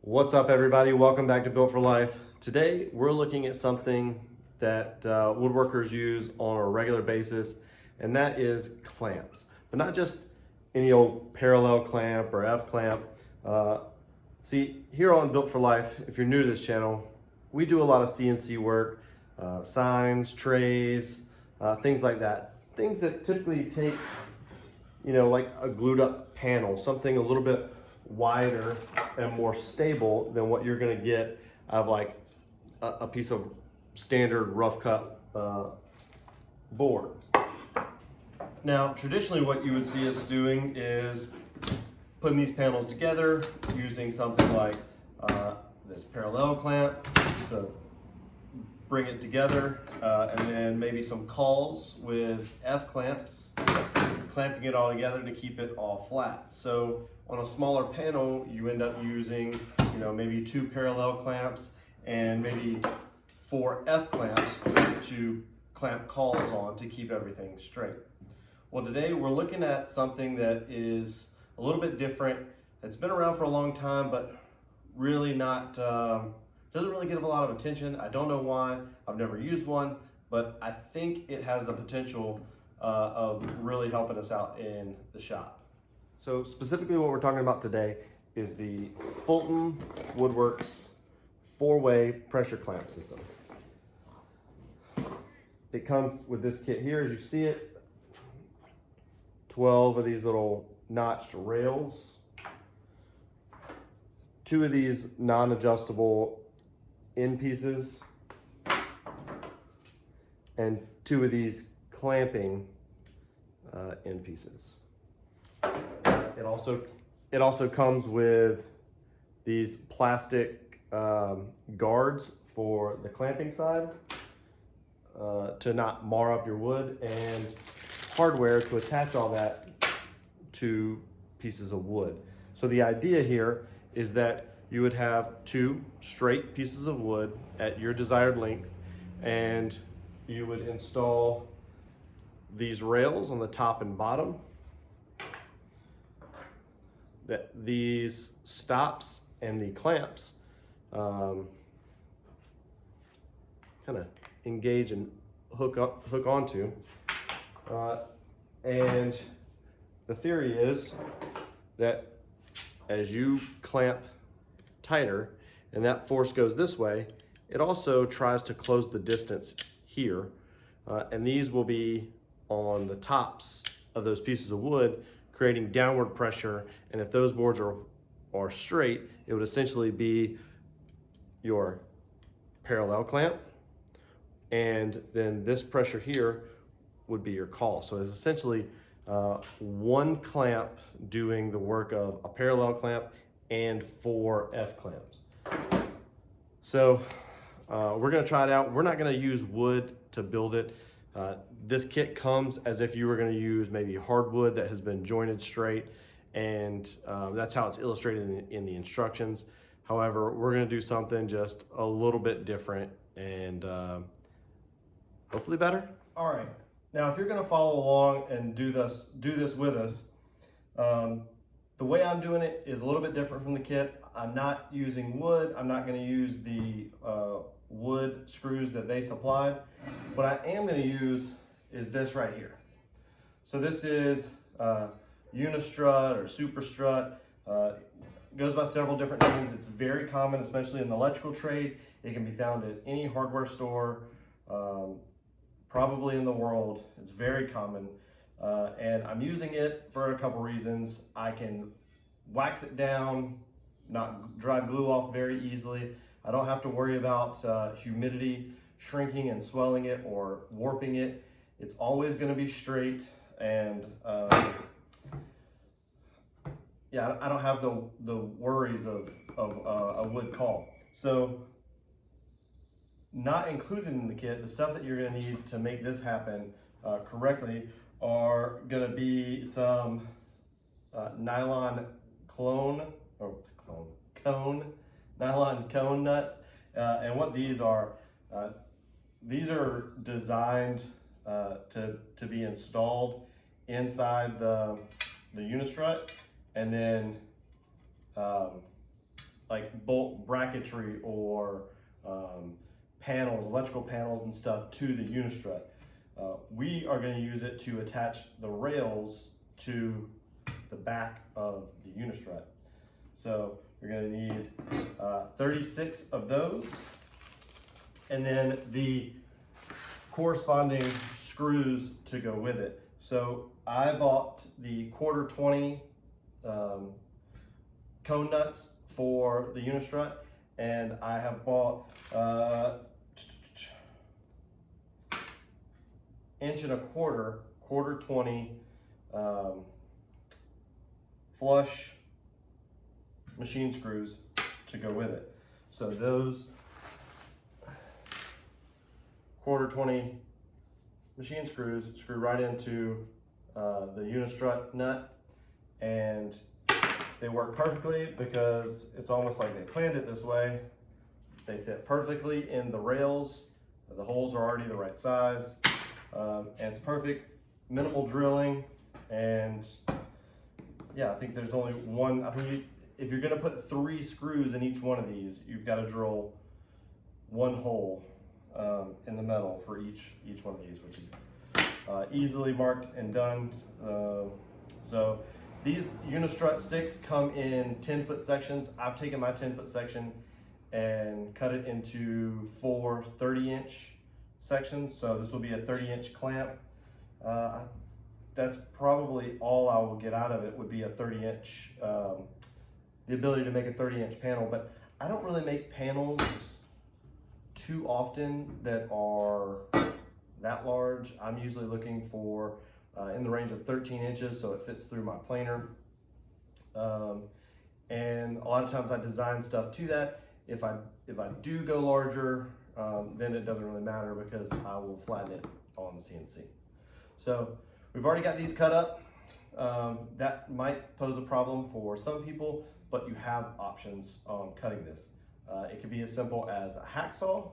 What's up, everybody? Welcome back to Built for Life. Today we're looking at something that woodworkers use on a regular basis, and that is clamps. But not just any old parallel clamp or F clamp. See, here on Built for Life, if you're new to this channel, we do a lot of CNC work, signs, trays, things like that. Things that typically take, like a glued up panel, something a little bit wider and more stable than what you're going to get out of like a piece of standard rough cut board. Now, traditionally what you would see us doing is putting these panels together using something like this parallel clamp. So bring it together and then maybe some cauls with F clamps, clamping it all together to keep it all flat. So on a smaller panel, you end up using, maybe 2 parallel clamps and maybe 4 F clamps to clamp cauls on to keep everything straight. Well, today we're looking at something that is a little bit different. It's been around for a long time, but really not, doesn't really get a lot of attention. I don't know why. I've never used one, but I think it has the potential of really helping us out in the shop. So specifically what we're talking about today is the Fulton Woodworks 4-way pressure clamp system. It comes with this kit here, as you see it, 12 of these little notched rails, 2 of these non-adjustable end pieces, and 2 of these clamping end pieces. It also comes with these plastic guards for the clamping side to not mar up your wood, and hardware to attach all that to pieces of wood. So the idea here is that you would have 2 straight pieces of wood at your desired length, and you would install these rails on the top and bottom. That these stops and the clamps kind of engage and hook onto. And the theory is that as you clamp tighter and that force goes this way, it also tries to close the distance here. And these will be on the tops of those pieces of wood, creating downward pressure. And if those boards are straight, it would essentially be your parallel clamp. And then this pressure here would be your caul. So it's essentially one clamp doing the work of a parallel clamp and 4 F clamps. So we're gonna try it out. We're not gonna use wood to build it. This kit comes as if you were going to use maybe hardwood that has been jointed straight, and that's how it's illustrated in the instructions. However, we're going to do something just a little bit different and hopefully better. All right, now if you're going to follow along and do this with us, the way I'm doing it is a little bit different from the kit. I'm not using wood. I'm not going to use the wood screws that they supplied. What I am going to use is this right here. So this is Unistrut or Super Strut. It goes by several different names. It's very common, especially in the electrical trade. It can be found at any hardware store, probably in the world. It's very common. And I'm using it for a couple reasons. I can wax it down, not dry glue off very easily. I don't have to worry about humidity shrinking and swelling it or warping it. It's always going to be straight, and yeah, I don't have the worries of a wood caul. So not included in the kit, the stuff that you're going to need to make this happen correctly are going to be some nylon cone nylon cone nuts, and what these are designed to be installed inside the Unistrut, and then like bolt bracketry or panels, electrical panels and stuff to the unistrut. We are going to use it to attach the rails to the back of the unistrut. So you're going to need 36 of those, and then the corresponding screws to go with it. So I bought the 1/4-20 cone nuts for the unistrut, and I have bought 1.25 inch 1/4-20 flush machine screws to go with it. So those 1/4-20 machine screws screw right into the unistrut nut, and they work perfectly because it's almost like they planned it this way. They fit perfectly in the rails. The holes are already the right size, and it's perfect, minimal drilling. And yeah, I think there's only one. I think if you're going to put 3 screws in each one of these, you've got to drill 1 hole in the metal for each one of these, which is easily marked and done. So these unistrut sticks come in 10-foot sections. I've taken my 10-foot section and cut it into 4 30-inch sections. So this will be a 30-inch clamp. That's probably all I will get out of it, would be a 30-inch, the ability to make a 30-inch panel. But I don't really make panels too often that are that large. I'm usually looking for in the range of 13 inches, so it fits through my planer. And a lot of times I design stuff to that. If I do go larger, then it doesn't really matter because I will flatten it on the CNC. So we've already got these cut up. That might pose a problem for some people, but you have options on cutting this. It could be as simple as a hacksaw,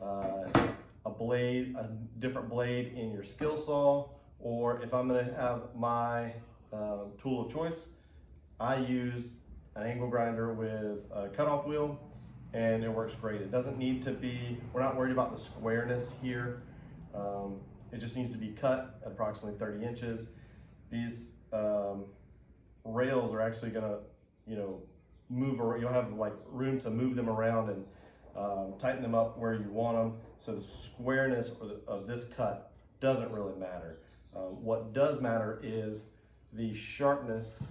a blade, a different blade in your skill saw, or if I'm gonna have my tool of choice, I use an angle grinder with a cutoff wheel, and it works great. It doesn't need to be, we're not worried about the squareness here. It just needs to be cut at approximately 30 inches. These rails are actually gonna, move, or you'll have like room to move them around and tighten them up where you want them. So the squareness of this cut doesn't really matter. What does matter is the sharpness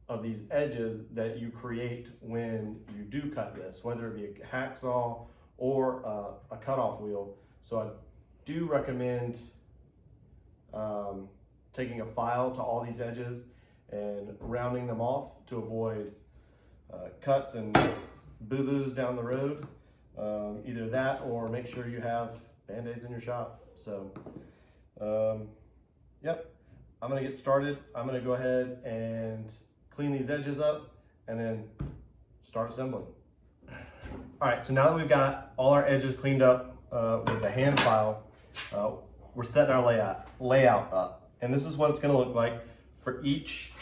of these edges that you create when you do cut this, whether it be a hacksaw or a cutoff wheel. So I do recommend taking a file to all these edges and rounding them off to avoid cuts and boo-boos down the road. Either that or make sure you have Band-Aids in your shop. So, yep, I'm gonna get started. I'm gonna go ahead and clean these edges up and then start assembling. All right, so now that we've got all our edges cleaned up with the hand file, we're setting our layout up. And this is what it's gonna look like. For each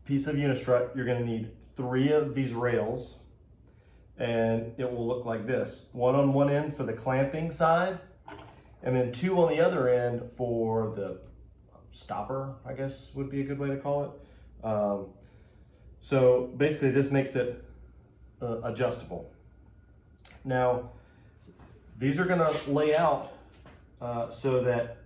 piece of unistrut, you're gonna need 3 of these rails, and it will look like this. 1 on one end for the clamping side, and then 2 on the other end for the stopper, I guess would be a good way to call it. So basically this makes it adjustable. Now, these are gonna lay out so that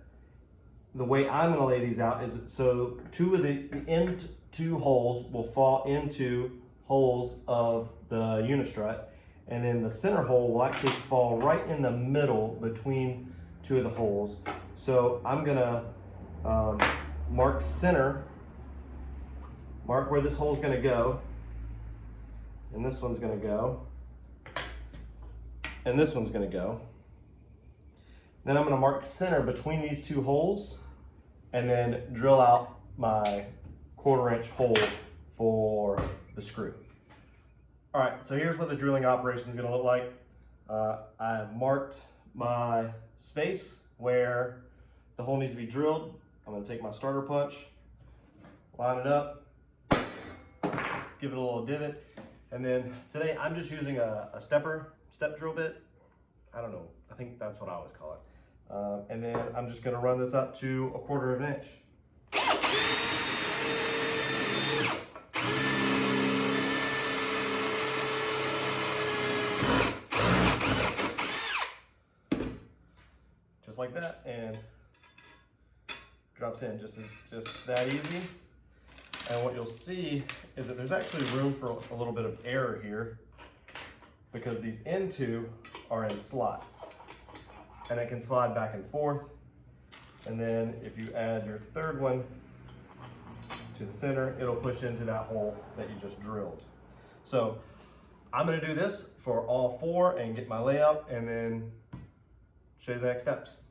the way I'm gonna lay these out is so 2 of the end 2 holes will fall into holes of the unistrut, and then the center hole will actually fall right in the middle between 2 of the holes. So I'm gonna mark center, mark where this hole's gonna go, and this one's gonna go, and this one's gonna go. Then I'm gonna mark center between these 2 holes, and then drill out my 1/4 inch hole for the screw. All right, so here's what the drilling operation is gonna look like. I've marked my space where the hole needs to be drilled. I'm gonna take my starter punch, line it up, give it a little divot, And then today I'm just using a step drill bit. I don't know, I think that's what I always call it. And then I'm just gonna run this up to 1/4 of an inch. Just like that, and drops in just that easy. And what you'll see is that there's actually room for a little bit of error here because these end two are in slots and it can slide back and forth. And then if you add your third one to the center, it'll push into that hole that you just drilled. So I'm gonna do this for all 4 and get my layout and then show you the next steps.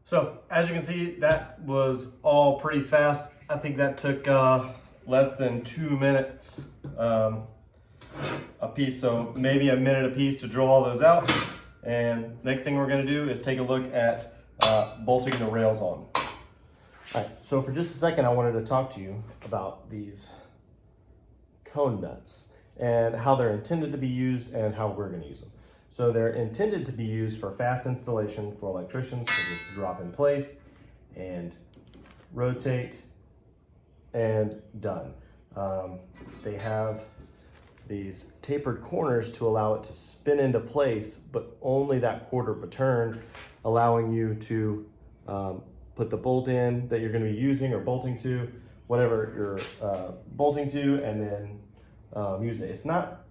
So as you can see, that was all pretty fast. I think that took less than 2 minutes a piece, so maybe a minute a piece to drill all those out. And next thing we're gonna do is take a look at bolting the rails on. All right, so for just a second, I wanted to talk to you about these cone nuts and how they're intended to be used and how we're gonna use them. So they're intended to be used for fast installation for electricians to just drop in place and rotate and done. They have these tapered corners to allow it to spin into place, but only that 1/4 of a turn, allowing you to put the bolt in that you're going to be using or bolting to, whatever you're bolting to, and then use it. It's not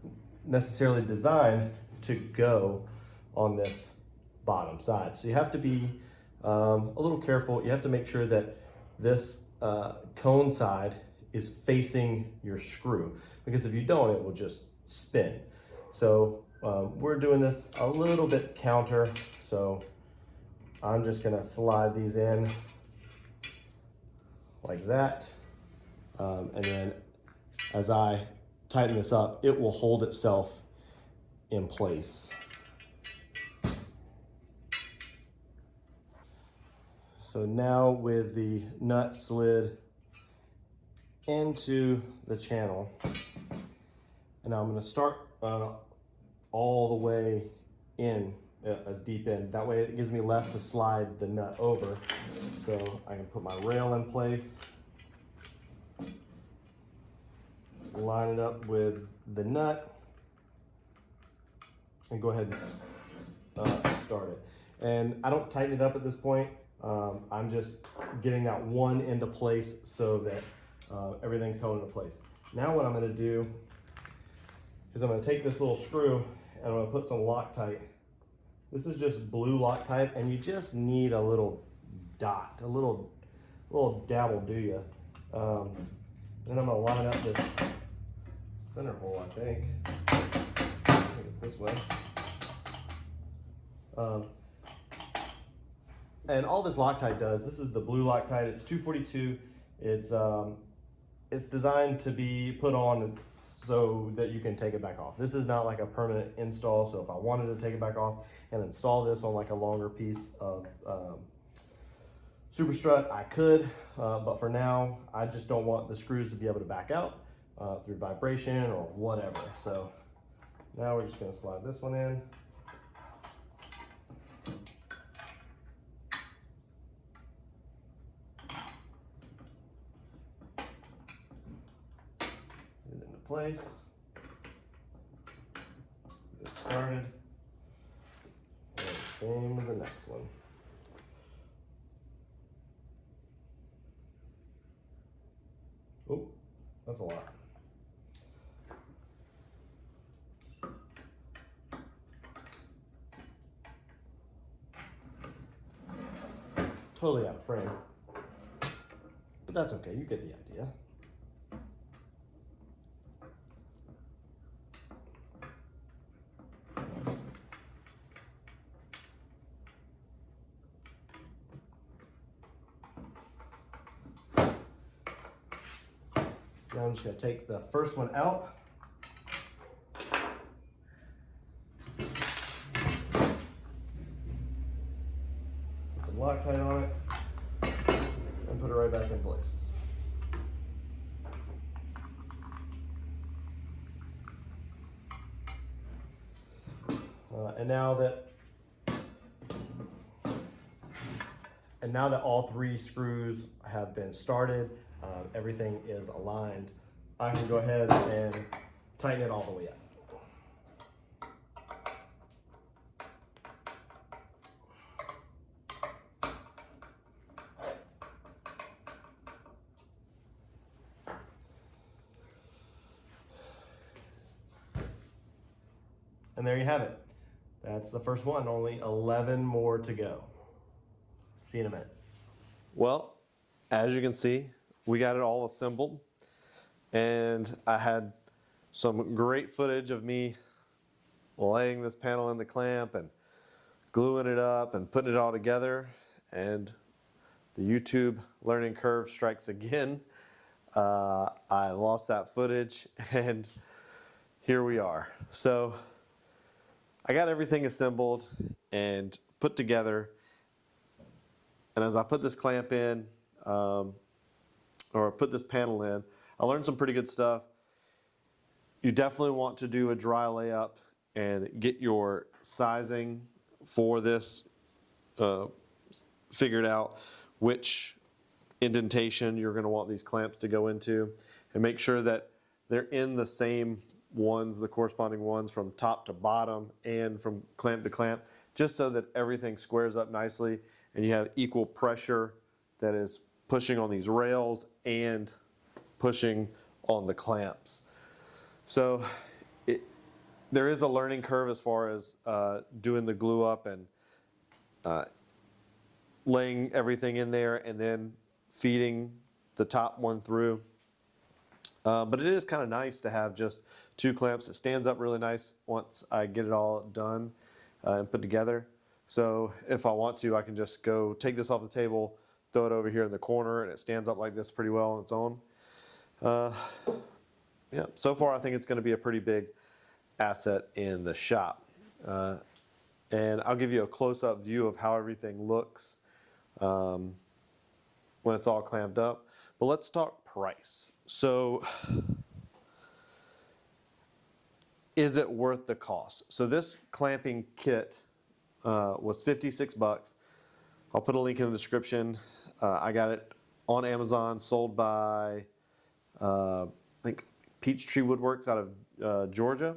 necessarily designed to go on this bottom side. So you have to be a little careful. You have to make sure that this cone side is facing your screw, because if you don't, it will just spin. So we're doing this a little bit counter. So I'm just gonna slide these in like that. And then as I tighten this up, it will hold itself in place. So now with the nut slid into the channel, and now I'm going to start all the way in, as deep in. That way it gives me less to slide the nut over. So I can put my rail in place, line it up with the nut, and go ahead and start it. And I don't tighten it up at this point. I'm just getting that one into place so that everything's held into place. Now what I'm going to do is I'm going to take this little screw and I'm going to put some Loctite. This is just blue Loctite, and you just need a little dot, a little dabble, do you? Then I'm going to line up this center hole, I think it's this way. And all this Loctite does, this is the blue Loctite, it's 242. It's designed to be put on so that you can take it back off. This is not like a permanent install, so if I wanted to take it back off and install this on like a longer piece of Super Strut, I could, but for now, I just don't want the screws to be able to back out through vibration or whatever. So now we're just gonna slide this one in. Get it into place. Get started. And same with the next one. Oh, that's a lot. Totally out of frame. But that's okay, you get the idea. Now I'm just going to take the first one out. Put some Loctite on it and put it right back in place. And now that all three screws have been started, everything is aligned, I can go ahead and tighten it all the way up. And there you have it. That's the first one, only 11 more to go. See you in a minute. Well, as you can see, we got it all assembled, and I had some great footage of me laying this panel in the clamp and gluing it up and putting it all together, and the YouTube learning curve strikes again. I lost that footage, and here we are. So I got everything assembled and put together, and as I put this clamp in, or put this panel in, I learned some pretty good stuff. You definitely want to do a dry layup and get your sizing for this figured out, which indentation you're going to want these clamps to go into, and make sure that they're in the same ones, the corresponding ones from top to bottom and from clamp to clamp, just so that everything squares up nicely and you have equal pressure that is pushing on these rails and pushing on the clamps. So there is a learning curve as far as doing the glue up and laying everything in there and then feeding the top one through. But it is kind of nice to have just two clamps. It stands up really nice once I get it all done and put together. So if I want to, I can just go take this off the table, throw it over here in the corner, and it stands up like this pretty well on its own. Yeah, so far I think it's going to be a pretty big asset in the shop. And I'll give you a close-up view of how everything looks when it's all clamped up. But let's talk price. So is it worth the cost? So this clamping kit was $56. I'll put a link in the description. I got it on Amazon, sold by I think Peachtree Woodworks out of Georgia.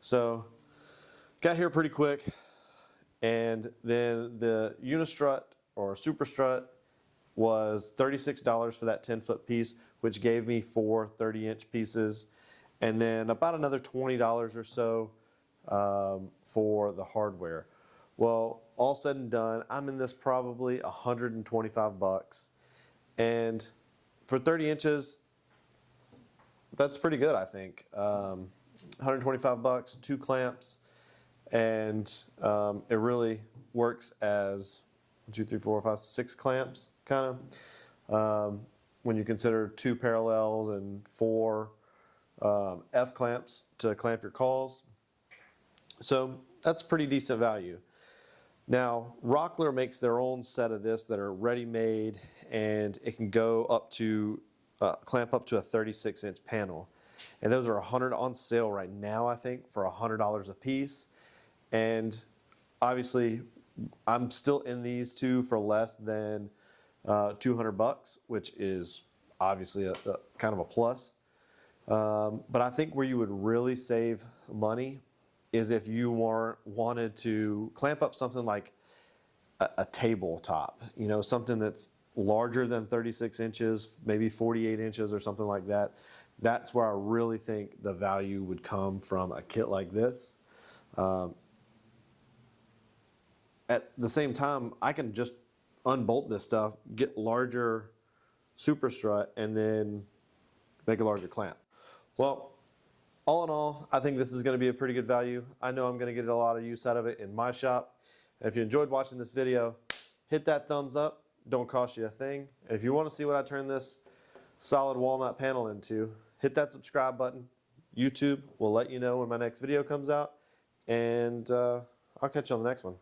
So got here pretty quick, and then the Unistrut or Super Strut was $36 for that 10-foot piece, which gave me 4 30-inch pieces, and then about another $20 or so for the hardware. Well, all said and done, I'm in this probably $125, and for 30 inches, that's pretty good, I think. $125, 2 clamps, and it really works as 1, 2, 3, 4, 5, 6 clamps, kind of. When you consider 2 parallels and 4 F clamps to clamp your cauls. So that's pretty decent value. Now, Rockler makes their own set of this that are ready-made, and it can go up to clamp up to a 36-inch panel. And those are on sale right now, I think, for $100 a piece. And obviously, I'm still in these two for less than $200, which is obviously a kind of a plus. But I think where you would really save money is if you wanted to clamp up something like a tabletop, you know, something that's larger than 36 inches, maybe 48 inches or something like that, that's where I really think the value would come from a kit like this. At the same time, I can just unbolt this stuff, get larger super strut, and then make a larger clamp. Well, all in all, I think this is going to be a pretty good value. I know I'm going to get a lot of use out of it in my shop. And if you enjoyed watching this video, hit that thumbs up. Don't cost you a thing. And if you want to see what I turn this solid walnut panel into, hit that subscribe button. YouTube will let you know when my next video comes out. And I'll catch you on the next one.